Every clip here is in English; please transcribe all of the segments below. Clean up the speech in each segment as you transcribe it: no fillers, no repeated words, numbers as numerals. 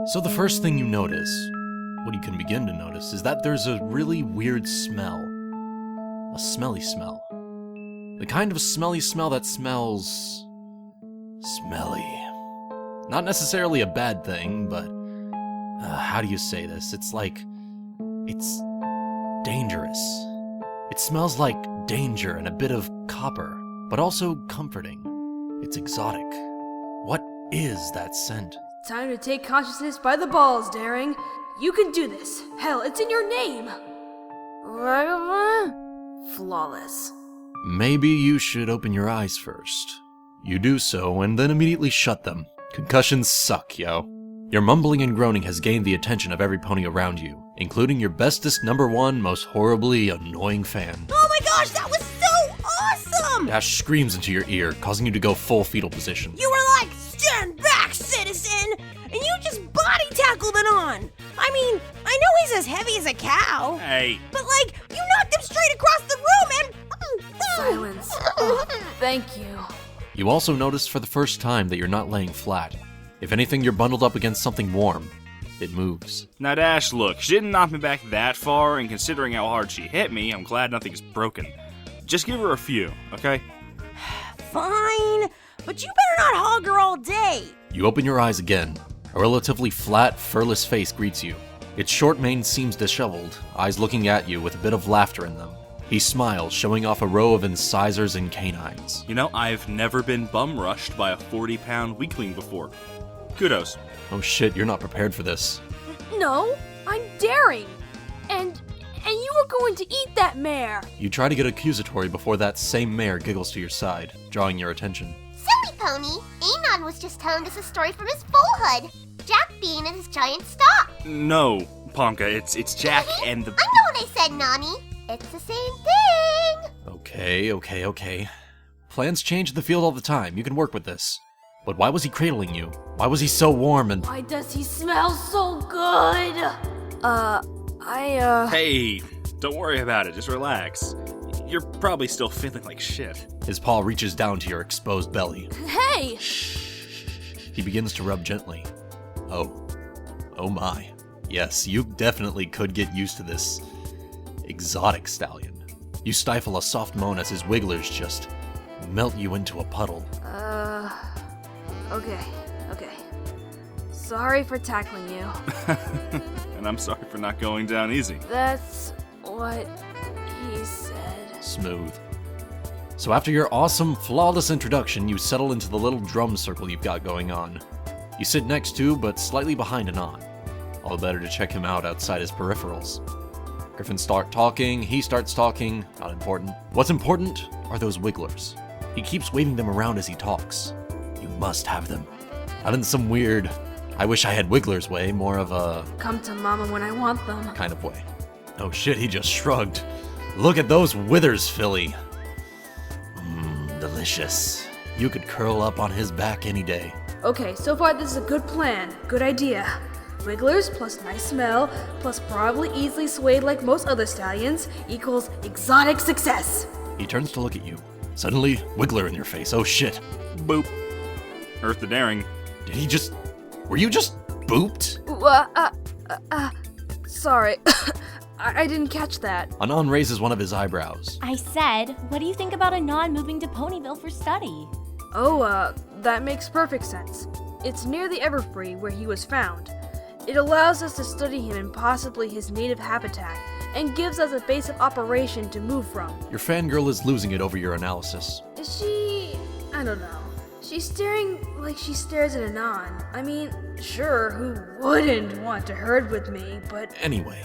So the first thing you notice, what you can begin to notice, is that there's a really weird smell. A smelly smell. The kind of smelly smell that smells... smelly. Not necessarily a bad thing, but... how do you say this? It's like... it's... dangerous. It smells like danger and a bit of copper, but also comforting. It's exotic. What is that scent? Time to take consciousness by the balls, Daring. You can do this. Hell, it's in your name. Flawless. Maybe you should open your eyes first. You do so, and then immediately shut them. Concussions suck, yo. Your mumbling and groaning has gained the attention of every pony around you, including your bestest #1, most horribly annoying fan. Oh my gosh, that was so awesome! Dash screams into your ear, causing you to go full fetal position. You were like, stand back, citizen! And you just body tackled Anon! I mean, I know he's as heavy as a cow. Hey. But like, you knocked him straight across the room and... Silence. Oh, thank you. You also notice for the first time that you're not laying flat. If anything, you're bundled up against something warm. It moves. Now Dash, look, she didn't knock me back that far, and considering how hard she hit me, I'm glad nothing's broken. Just give her a few, okay? Fine, but you better not hog her all day. You open your eyes again. A relatively flat, furless face greets you. Its short mane seems disheveled, eyes looking at you with a bit of laughter in them. He smiles, showing off a row of incisors and canines. You know, I've never been bum-rushed by a 40-pound weakling before. Kudos. Oh shit, you're not prepared for this. No, I'm Daring. And you were going to eat that mare. You try to get accusatory before that same mare giggles to your side, drawing your attention. Silly pony! Anon was just telling us a story from his foalhood. Jack being in his giant stock. No, Ponka, it's Jack and the... I know what I said, Nani. It's the same thing. Okay. Plans change in the field all the time. You can work with this. But why was he cradling you? Why was he so warm and... Why does he smell so good? Hey, don't worry about it, just relax. You're probably still feeling like shit. His paw reaches down to your exposed belly. Hey! He begins to rub gently. Oh my. Yes, you definitely could get used to this exotic stallion. You stifle a soft moan as his wigglers just melt you into a puddle. Okay. Sorry for tackling you. And I'm sorry for not going down easy. That's what he said. Smooth. So after your awesome, flawless introduction, you settle into the little drum circle you've got going on. You sit next to, but slightly behind Anon. All the better to check him out outside his peripherals. Griffins start talking, he starts talking, not important. What's important are those wigglers. He keeps waving them around as he talks. You must have them. Not in some weird, I wish I had wigglers way, more of a... come to mama when I want them. kind of way. Oh shit, he just shrugged. Look at those withers, Philly. Delicious. You could curl up on his back any day. Okay, so far this is a good plan. Good idea. Wigglers plus nice smell plus probably easily swayed like most other stallions equals exotic success. He turns to look at you. Suddenly, wiggler in your face. Oh shit. Boop. Earth the Daring. Did he just... were you just booped? Sorry. I didn't catch that. Anon raises one of his eyebrows. I said, what do you think about Anon moving to Ponyville for study? Oh, that makes perfect sense. It's near the Everfree where he was found. It allows us to study him in possibly his native habitat, and gives us a base of operation to move from. Your fangirl is losing it over your analysis. Is she... I don't know. She's staring like she stares at Anon. I mean, sure, who wouldn't want to herd with me, but... Anyway,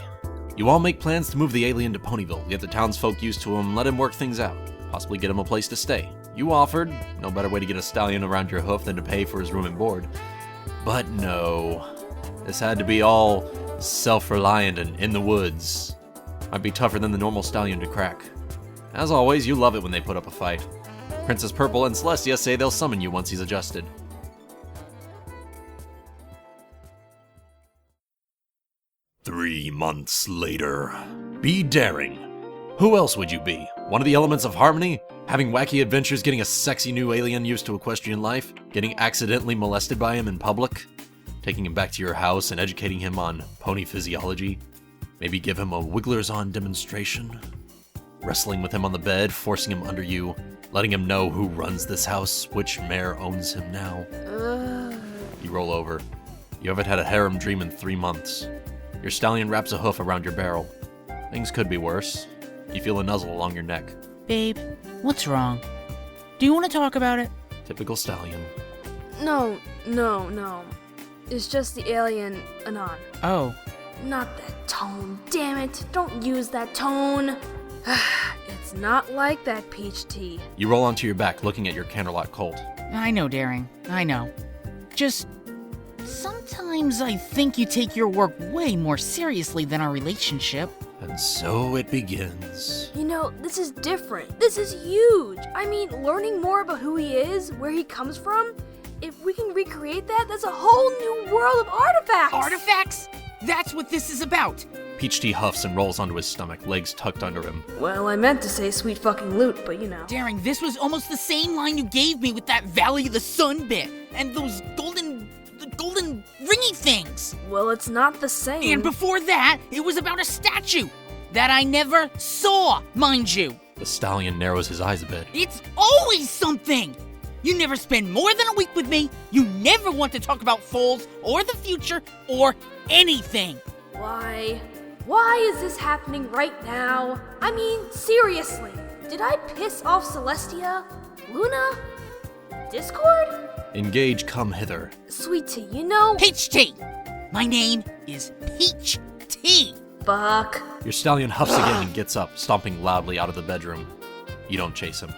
you all make plans to move the alien to Ponyville, get the townsfolk used to him, let him work things out, possibly get him a place to stay. You offered, no better way to get a stallion around your hoof than to pay for his room and board. But no, this had to be all self-reliant and in the woods. Might be tougher than the normal stallion to crack. As always, you love it when they put up a fight. Princess Purple and Celestia say they'll summon you once he's adjusted. "3 months later. Be daring. Who else would you be? One of the elements of harmony? Having wacky adventures, getting a sexy new alien used to equestrian life? Getting accidentally molested by him in public? taking him back to your house and educating him on pony physiology. Maybe give him a Wigglers-on demonstration. Wrestling with him on the bed, forcing him under you, letting him know who runs this house, which mare owns him now. You roll over. You haven't had a harem dream in 3 months. Your stallion wraps a hoof around your barrel. Things could be worse. You feel a nuzzle along your neck. Babe, what's wrong? Do you want to talk about it? Typical stallion. No. It's just the alien Anon. Oh. Not that tone, damn it. Don't use that tone. It's not like that, Peach Tea. You roll onto your back, looking at your Candlelight Colt. I know, Daring. I know. Just... sometimes I think you take your work way more seriously than our relationship. And so it begins. You know, this is different. This is huge. I mean, learning more about who he is, where he comes from, if we can recreate that, that's a whole new world of artifacts. Artifacts? That's what this is about. Peach Tea huffs and rolls onto his stomach, legs tucked under him. Well, I meant to say sweet fucking loot, but you know. Daring, this was almost the same line you gave me with that Valley of the Sun bit, and those golden ringy things. Well, it's not the same. And before that, it was about a statue that I never saw, mind you. The stallion narrows his eyes a bit. It's always something. You never spend more than a week with me. You never want to talk about foals or the future or anything. Why? Why is this happening right now? I mean, seriously. Did I piss off Celestia? Luna? Discord? Engage, come hither. Sweet Tea, you know... Peach Tea. My name is Peach Tea. Fuck. Your stallion huffs again and gets up, stomping loudly out of the bedroom. You don't chase him.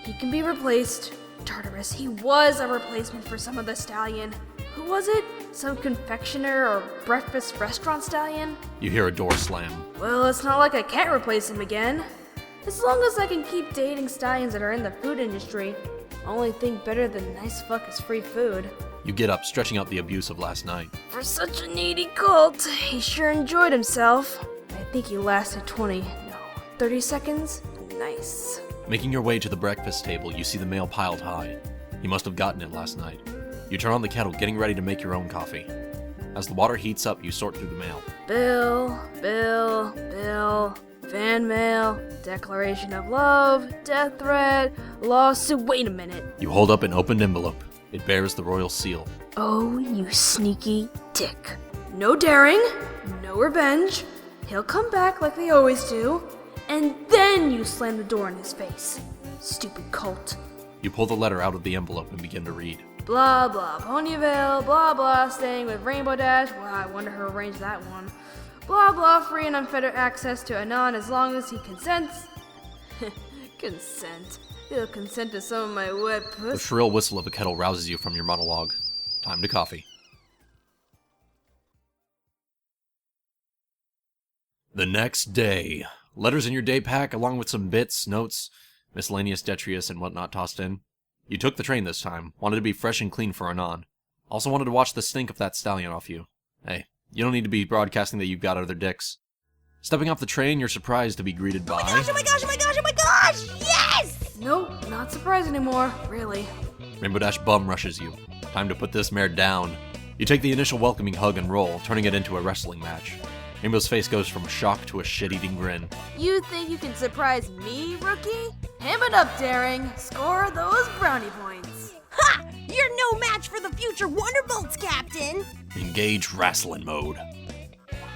He can be replaced. Tartarus, he was a replacement for some of the stallion. Who was it? Some confectioner or breakfast restaurant stallion? You hear a door slam. Well, it's not like I can't replace him again. As long as I can keep dating stallions that are in the food industry. Only thing better than nice fuck is free food. You get up, stretching out the abuse of last night. For such a needy cult, he sure enjoyed himself. I think he lasted 30 seconds? Nice. Making your way to the breakfast table, you see the mail piled high. He must have gotten it last night. You turn on the kettle, getting ready to make your own coffee. As the water heats up, you sort through the mail. Bill, fan mail, declaration of love, death threat, lawsuit. Wait a minute. You hold up an opened envelope. It bears the royal seal. Oh, you sneaky dick. No daring, no revenge. He'll come back like they always do, and then you slam the door in his face. Stupid cult. You pull the letter out of the envelope and begin to read. Blah blah, Ponyville, blah blah, staying with Rainbow Dash. Wow, I wonder who arranged that one. Blah blah, free and unfettered access to Anon as long as he consents. Consent. He'll consent to some of my wet The puss. shrill whistle of a kettle rouses you from your monologue. Time to coffee. The next day. Letters in your day pack, along with some bits, notes, miscellaneous detritus, and whatnot tossed in. You took the train this time, wanted to be fresh and clean for Anon. Also wanted to watch the stink of that stallion off you. Hey, you don't need to be broadcasting that you've got other dicks. Stepping off the train, you're surprised to be greeted by... Oh my gosh, yes! Nope, not surprised anymore, really. Rainbow Dash bum rushes you. Time to put this mare down. You take the initial welcoming hug and roll, turning it into a wrestling match. Rainbow's face goes from shock to a shit-eating grin. You think you can surprise me, rookie? Ham it up, Daring. Score those brownie points. Ha! You're no match for the future Wonderbolts, Captain! Engage wrestling mode.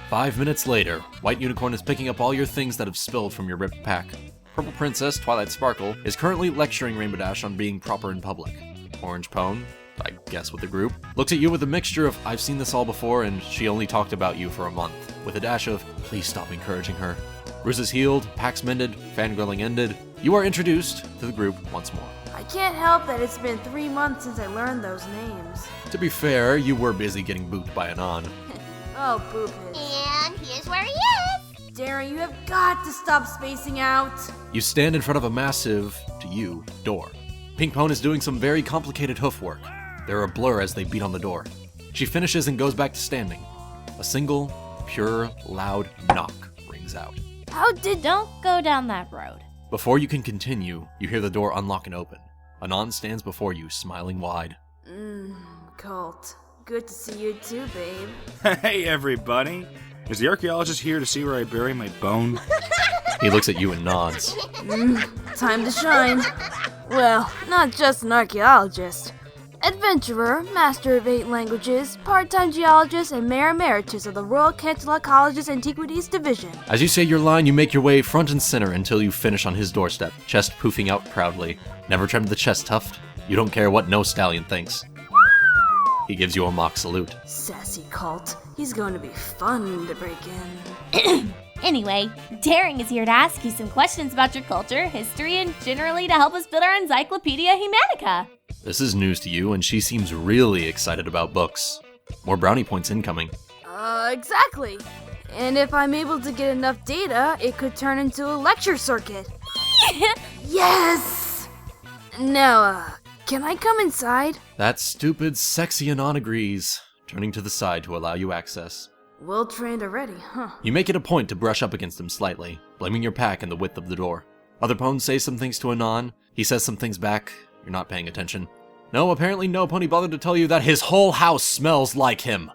5 minutes later, White Unicorn is picking up all your things that have spilled from your ripped pack. Purple Princess, Twilight Sparkle, is currently lecturing Rainbow Dash on being proper in public. Orange Pone, I guess with the group, looks at you with a mixture of I've seen this all before and she only talked about you for a month, with a dash of please stop encouraging her. Bruises healed, packs mended, fangirling ended. You are introduced to the group once more. I can't help that it's been 3 months since I learned those names. To be fair, you were busy getting booped by Anon. Oh, boop it. And here's where he is. Daring, you have got to stop spacing out. You stand in front of a massive, to you, door. Pink Pone is doing some very complicated hoof work. They're a blur as they beat on the door. She finishes and goes back to standing. A single, pure, loud knock rings out. Don't go down that road. Before you can continue, you hear the door unlock and open. Anon stands before you, smiling wide. Cult. Good to see you too, babe. Hey, everybody. Is the archaeologist here to see where I bury my bone? He looks at you and nods. Time to shine. Well, not just an archaeologist. Adventurer, master of 8 languages, part-time geologist, and mayor emeritus of the Royal Canterlot College's Antiquities Division. As you say your line, you make your way front and center until you finish on his doorstep, chest poofing out proudly. Never trimmed the chest tuft. You don't care what no stallion thinks. He gives you a mock salute. Sassy cult. He's going to be fun to break in. Anyway, Daring is here to ask you some questions about your culture, history, and generally to help us build our Encyclopedia Humanica. This is news to you, and she seems really excited about books. More brownie points incoming. Exactly. And if I'm able to get enough data, it could turn into a lecture circuit. Yes! Now, can I come inside? That stupid, sexy Anon agrees, turning to the side to allow you access. Well trained already, huh? You make it a point to brush up against him slightly, blaming your pack in the width of the door. Other ponies say some things to Anon, he says some things back. You're not paying attention. No, apparently no pony bothered to tell you that his whole house smells like him.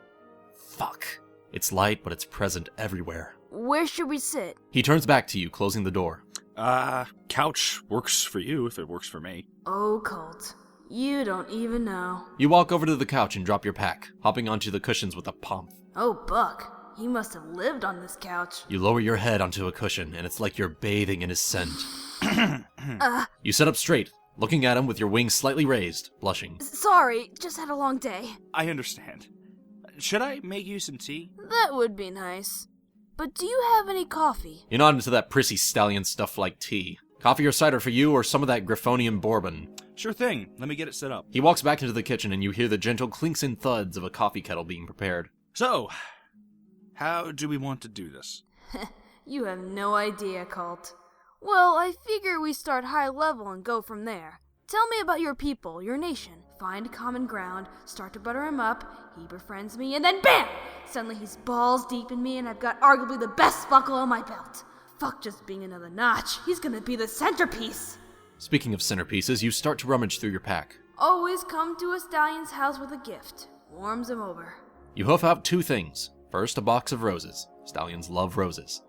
Fuck. It's light, but it's present everywhere. Where should we sit? He turns back to you, closing the door. Couch works for you if it works for me. Oh, Colt. You don't even know. You walk over to the couch and drop your pack, hopping onto the cushions with a pomp. Oh, Buck. He must have lived on this couch. You lower your head onto a cushion, and it's like you're bathing in his scent. You sit up straight, looking at him with your wings slightly raised, blushing. Sorry, just had a long day. I understand. Should I make you some tea? That would be nice. But do you have any coffee? You're not into that prissy stallion stuff like tea. Coffee or cider for you, or some of that Griffonian bourbon? Sure thing. Let me get it set up. He walks back into the kitchen, and you hear the gentle clinks and thuds of a coffee kettle being prepared. So, how do we want to do this? You have no idea, Colt. Well, I figure we start high level and go from there. Tell me about your people, your nation. Find common ground, start to butter him up, he befriends me, and then BAM! Suddenly he's balls deep in me and I've got arguably the best buckle on my belt. Fuck just being another notch. He's gonna be the centerpiece. Speaking of centerpieces, you start to rummage through your pack. Always come to a stallion's house with a gift. Warms him over. You hoof out 2 things. First, a box of roses. Stallions love roses.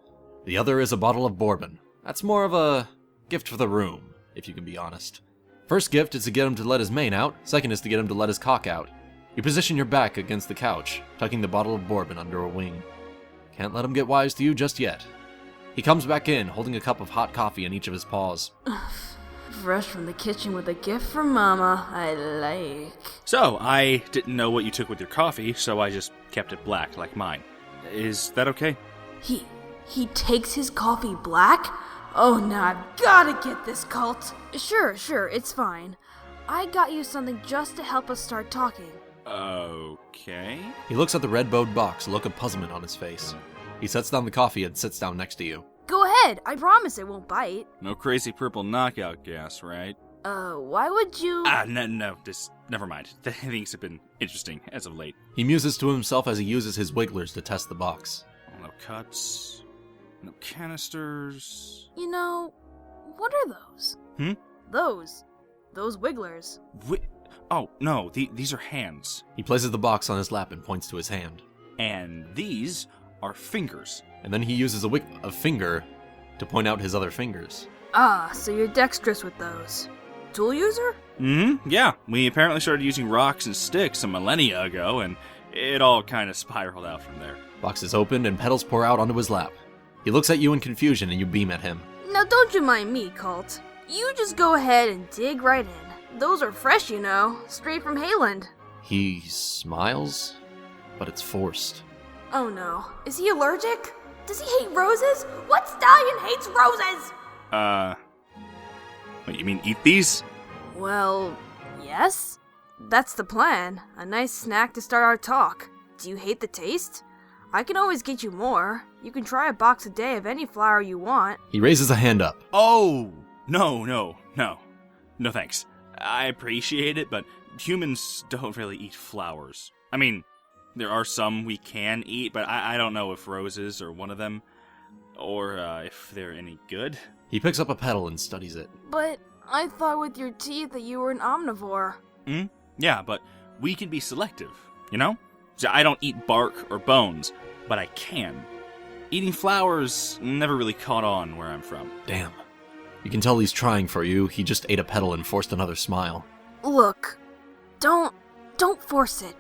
The other is a bottle of bourbon. That's more of a gift for the room, if you can be honest. First gift is to get him to let his mane out. Second is to get him to let his cock out. You position your back against the couch, tucking the bottle of bourbon under a wing. Can't let him get wise to you just yet. He comes back in, holding a cup of hot coffee in each of his paws. Fresh from the kitchen with a gift from Mama, I like. So, I didn't know what you took with your coffee, so I just kept it black, like mine. Is that okay? He takes his coffee black? Oh, now I've gotta get this, Colt. Sure, it's fine. I got you something just to help us start talking. Okay. He looks at the red-bowed box, a look of puzzlement on his face. He sets down the coffee and sits down next to you. Go ahead, I promise it won't bite. No crazy purple knockout gas, right? Why would you... No, never mind. Things have been interesting as of late. He muses to himself as he uses his wigglers to test the box. No cuts, no canisters. You know, what are those? Those wigglers. Oh, no, these are hands. He places the box on his lap and points to his hand. And these are fingers. And then he uses a finger to point out his other fingers. Ah, so you're dexterous with those. Tool user? Yeah. We apparently started using rocks and sticks a millennia ago, and it all kind of spiraled out from there. Box is opened and petals pour out onto his lap. He looks at you in confusion and you beam at him. Now don't you mind me, Colt. You just go ahead and dig right in. Those are fresh, you know, straight from Hayland. He smiles, but it's forced. Oh no, is he allergic? Does he hate roses? What stallion hates roses? What, you mean eat these? Well, yes. That's the plan. A nice snack to start our talk. Do you hate the taste? I can always get you more. You can try a box a day of any flower you want. He raises a hand up. Oh, no. No thanks. I appreciate it, but humans don't really eat flowers. I mean, there are some we can eat, but I don't know if roses are one of them, or if they're any good. He picks up a petal and studies it. But I thought with your teeth that you were an omnivore. Yeah, but we can be selective. you know? I don't eat bark or bones, but I can. Eating flowers never really caught on where I'm from. Damn. You can tell he's trying for you. He just ate a petal and forced another smile. Look, don't force it.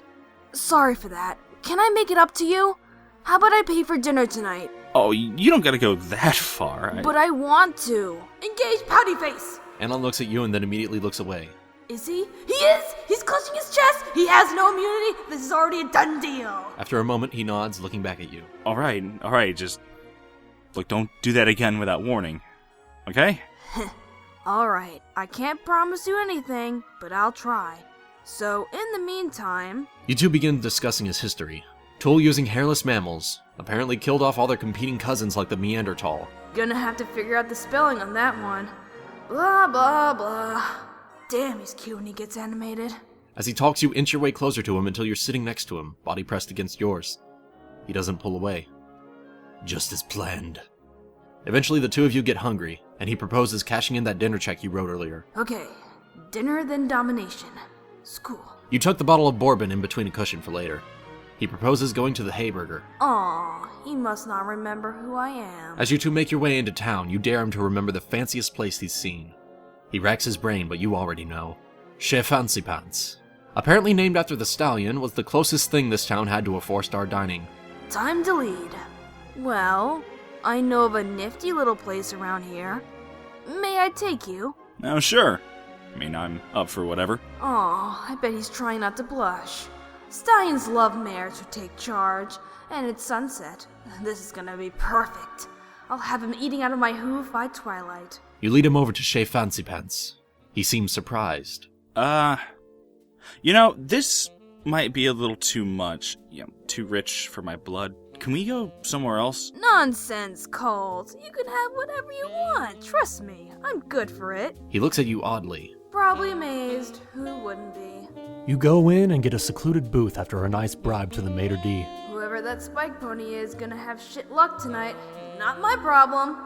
Sorry for that. Can I make it up to you? How about I pay for dinner tonight? Oh, you don't gotta go that far. But I want to. Engage, pouty face! Anon looks at you and then immediately looks away. Is he? He is! He's clutching his chest! He has no immunity! This is already a done deal! After a moment, he nods, looking back at you. Alright, just... Look, don't do that again without warning. Okay? Alright, I can't promise you anything, but I'll try. So, in the meantime... You two begin discussing his history. Tool using hairless mammals, apparently killed off all their competing cousins like the Neanderthal. Gonna have to figure out the spelling on that one. Blah, blah, blah. Damn, he's cute when he gets animated. As he talks, you inch your way closer to him until you're sitting next to him, body pressed against yours. He doesn't pull away. Just as planned. Eventually, the two of you get hungry, and he proposes cashing in that dinner check you wrote earlier. Okay, dinner then domination. School. You tuck the bottle of bourbon in between a cushion for later. He proposes going to the Hayburger. Aw, he must not remember who I am. As you two make your way into town, you dare him to remember the fanciest place he's seen. He racks his brain, but you already know. Chez Fancy Pants. Apparently named after the stallion, was the closest thing this town had to a 4-star dining. Time to lead. Well, I know of a nifty little place around here. May I take you? Oh, sure. I mean, I'm up for whatever. Aw, I bet he's trying not to blush. Stallions love mares who take charge, and it's sunset. This is gonna be perfect. I'll have him eating out of my hoof by twilight. You lead him over to Chez Fancy Pants. He seems surprised. This might be a little too much. Too rich for my blood. Can we go somewhere else? Nonsense, Colt. You can have whatever you want. Trust me, I'm good for it. He looks at you oddly. Probably amazed. Who wouldn't be? You go in and get a secluded booth after a nice bribe to the maitre d'. Whoever that spike pony is gonna have shit luck tonight. Not my problem.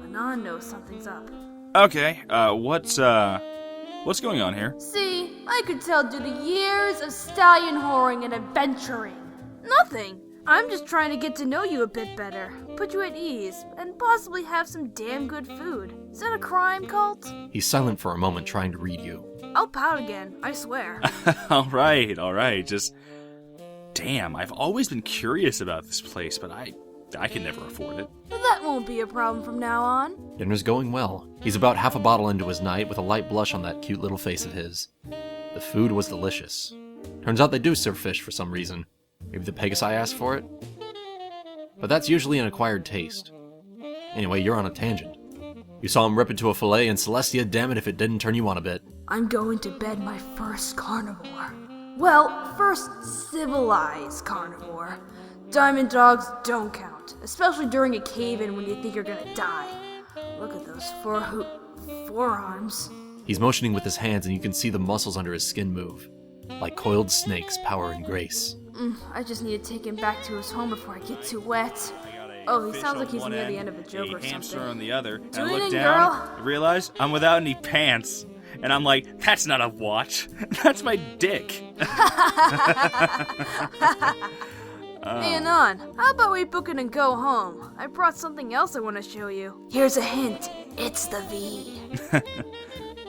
Anon knows something's up. Okay, what's going on here? See, I could tell due to years of stallion whoring and adventuring. Nothing. I'm just trying to get to know you a bit better, put you at ease, and possibly have some damn good food. Is that a crime, Colt? He's silent for a moment, trying to read you. I'll pout again, I swear. Alright, just... Damn, I've always been curious about this place, but I can never afford it. That won't be a problem from now on. Dinner's going well. He's about half a bottle into his night with a light blush on that cute little face of his. The food was delicious. Turns out they do serve fish for some reason. Maybe the Pegasi asked for it? But that's usually an acquired taste. Anyway, you're on a tangent. You saw him rip into a fillet, and Celestia, damn it if it didn't turn you on a bit. I'm going to bed my first carnivore. Well, first civilized carnivore. Diamond dogs don't count, especially during a cave-in when you think you're gonna die. Look at those forearms. He's motioning with his hands, and you can see the muscles under his skin move. Like coiled snakes, power and grace. I just need to take him back to his home before I get too wet. Oh, he sounds like he's near the end of a joke or hamster something. on the other. And Tune I look in, down, girl. and realize I'm without any pants. And I'm like, that's not a watch. That's my dick. Hey, Anon, how about we book it and go home? I brought something else I want to show you. Here's a hint. It's the V.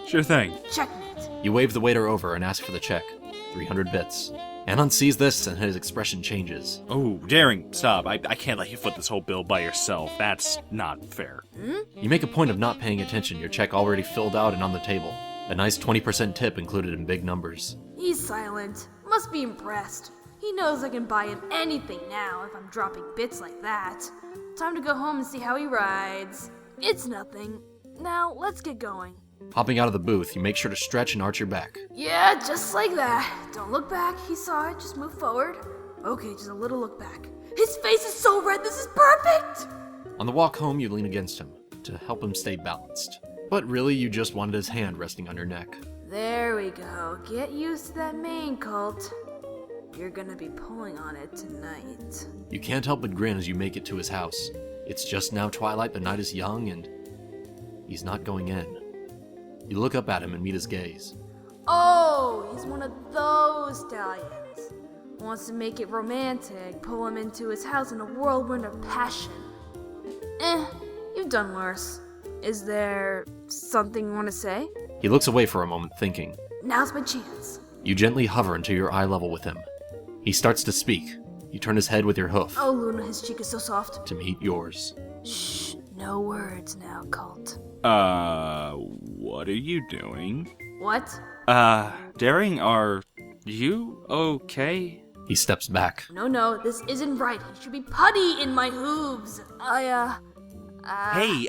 Sure thing. Checkmate. You wave the waiter over and ask for the check. 300 bits. Anon sees this and his expression changes. Oh, Daring, stop. I can't let you foot this whole bill by yourself. That's not fair. You make a point of not paying attention, your check already filled out and on the table. A nice 20% tip included in big numbers. He's silent. Must be impressed. He knows I can buy him anything now if I'm dropping bits like that. Time to go home and see how he rides. It's nothing. Now, let's get going. Hopping out of the booth, you make sure to stretch and arch your back. Yeah, just like that. Don't look back. He saw it. Just move forward. Okay, just a little look back. His face is so red. This is perfect. On the walk home, you lean against him to help him stay balanced. But really, you just wanted his hand resting on your neck. There we go. Get used to that mane, Colt. You're gonna be pulling on it tonight. You can't help but grin as you make it to his house. It's just now twilight, the night is young, and he's not going in. You look up at him and meet his gaze. Oh, he's one of those stallions. Wants to make it romantic, pull him into his house in a whirlwind of passion. You've done worse. Is there something you want to say? He looks away for a moment, thinking. Now's my chance. You gently hover until you're eye level with him. He starts to speak. You turn his head with your hoof Oh, Luna, his cheek is so soft. to meet yours. Shh, no words now, Cult. What are you doing? What? Daring, are you okay? He steps back. No, this isn't right. He should be putty in my hooves. Hey,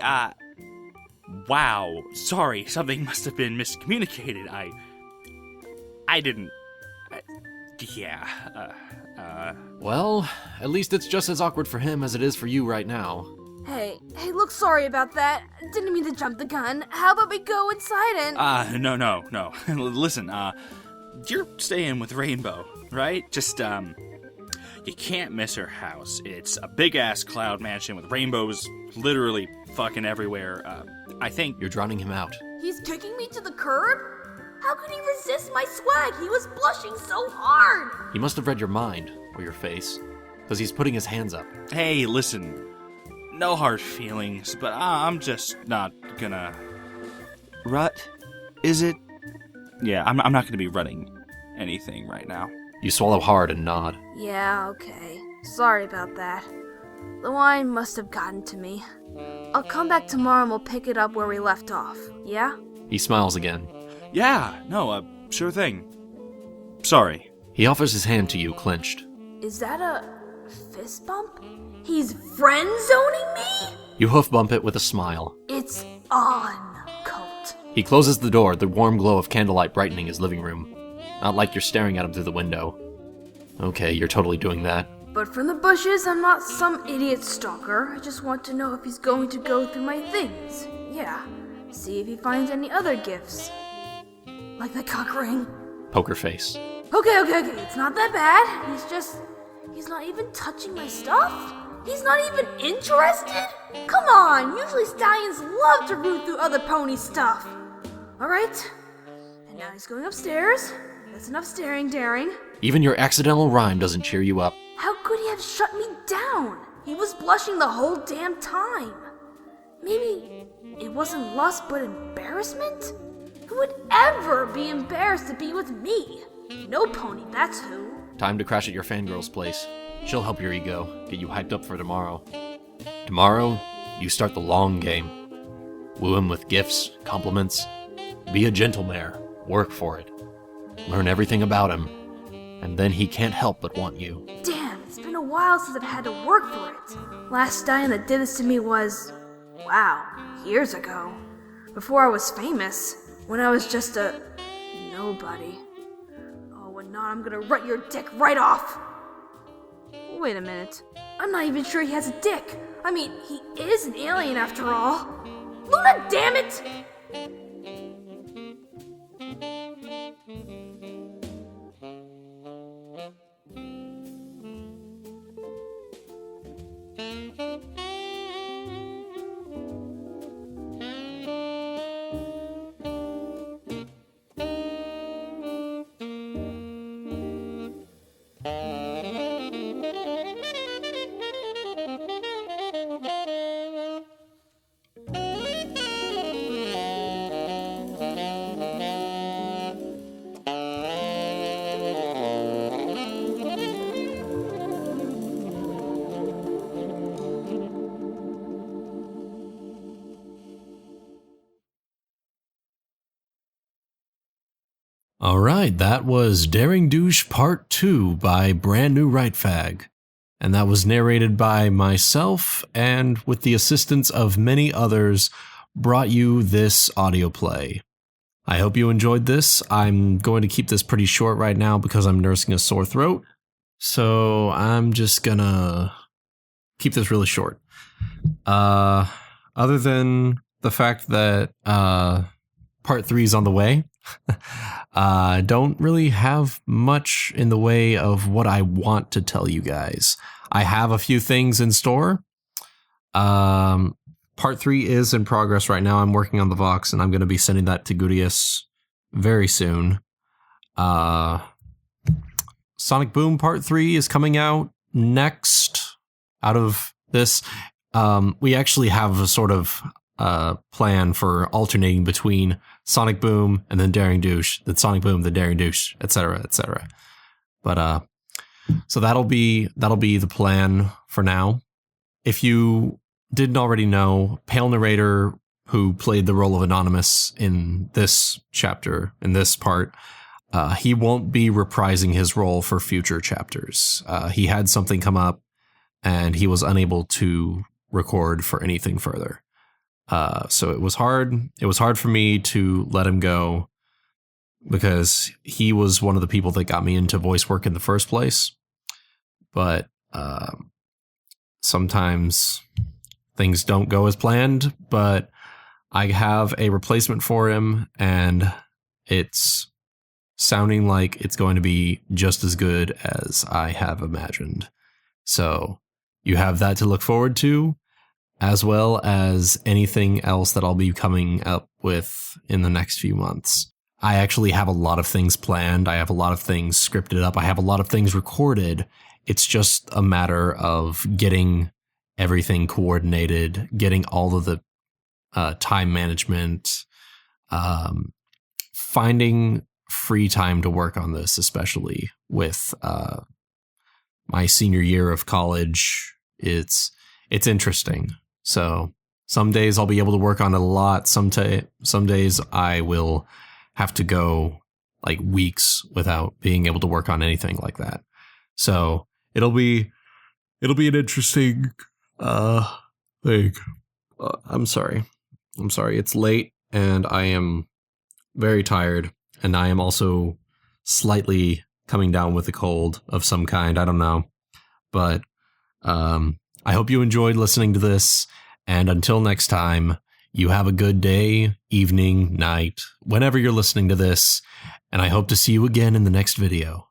wow. Sorry, something must have been miscommunicated. I didn't. Well, at least it's just as awkward for him as it is for you right now. Hey, look, sorry about that. Didn't mean to jump the gun. How about we go inside and... No. Listen, you're staying with Rainbow, right? Just, you can't miss her house. It's a big-ass cloud mansion with rainbows literally fucking everywhere. I think... You're drowning him out. He's kicking me to the curb? How could he resist my swag? He was blushing so hard! He must have read your mind, or your face, because he's putting his hands up. Hey, listen. No hard feelings, but I'm just not gonna... Rut? Is it? Yeah, I'm not gonna be running anything right now. You swallow hard and nod. Yeah, okay. Sorry about that. The wine must have gotten to me. I'll come back tomorrow and we'll pick it up where we left off, yeah? He smiles again. Yeah, no, sure thing. Sorry. He offers his hand to you, clenched. Is that a fist bump? He's friend-zoning me? You hoof bump it with a smile. It's on, Cult. He closes the door, the warm glow of candlelight brightening his living room. Not like you're staring at him through the window. Okay, you're totally doing that. But from the bushes, I'm not some idiot stalker. I just want to know if he's going to go through my things. Yeah, see if he finds any other gifts. Like the cock ring. Poker face. Okay, it's not that bad. He's not even touching my stuff? He's not even interested? Come on, usually stallions love to root through other pony stuff. Alright, and now he's going upstairs. That's enough staring, Daring. Even your accidental rhyme doesn't cheer you up. How could he have shut me down? He was blushing the whole damn time. Maybe it wasn't lust but embarrassment? Who would ever be embarrassed to be with me? No pony, that's who. Time to crash at your fangirl's place. She'll help your ego, get you hyped up for tomorrow. Tomorrow, you start the long game. Woo him with gifts, compliments. Be a gentlemare, work for it. Learn everything about him, and then he can't help but want you. Damn, it's been a while since I've had to work for it. Last stallion that did this to me was, wow, years ago. Before I was famous, when I was just a nobody. Oh, and now I'm gonna rut your dick right off. Wait a minute. I'm not even sure he has a dick. I mean, he is an alien after all. Luna, damn it! Alright, that was Daring Douche Part 2 by Brand New Right Fag. And that was narrated by myself, and with the assistance of many others, brought you this audio play. I hope you enjoyed this. I'm going to keep this pretty short right now because I'm nursing a sore throat. So I'm just gonna keep this really short. Other than the fact that Part 3 is on the way, don't really have much in the way of what I want to tell you guys. I have a few things in store. Part 3 is in progress right now. I'm working on the Vox, and I'm going to be sending that to Gutius very soon. So Sonic Boom Part 3 is coming out next. Out of this, we actually have a sort of plan for alternating between Sonic Boom and then Daring Douche, then Sonic Boom, then Daring Douche, etc., etc. But so that'll be the plan for now. If you didn't already know, PaleNarrator, who played the role of Anonymous in this chapter, in this part, he won't be reprising his role for future chapters. He had something come up, and he was unable to record for anything further. So it was hard. It was hard for me to let him go because he was one of the people that got me into voice work in the first place. But sometimes things don't go as planned, but I have a replacement for him, and it's sounding like it's going to be just as good as I have imagined. So you have that to look forward to, as well as anything else that I'll be coming up with in the next few months. I actually have a lot of things planned. I have a lot of things scripted up. I have a lot of things recorded. It's just a matter of getting everything coordinated, getting all of the time management, finding free time to work on this, especially with my senior year of college. It's interesting. So some days I'll be able to work on it a lot. Some days I will have to go like weeks without being able to work on anything like that. So it'll be an interesting thing. I'm sorry. It's late and I am very tired, and I am also slightly coming down with a cold of some kind. I don't know. But I hope you enjoyed listening to this, and until next time, you have a good day, evening, night, whenever you're listening to this, and I hope to see you again in the next video.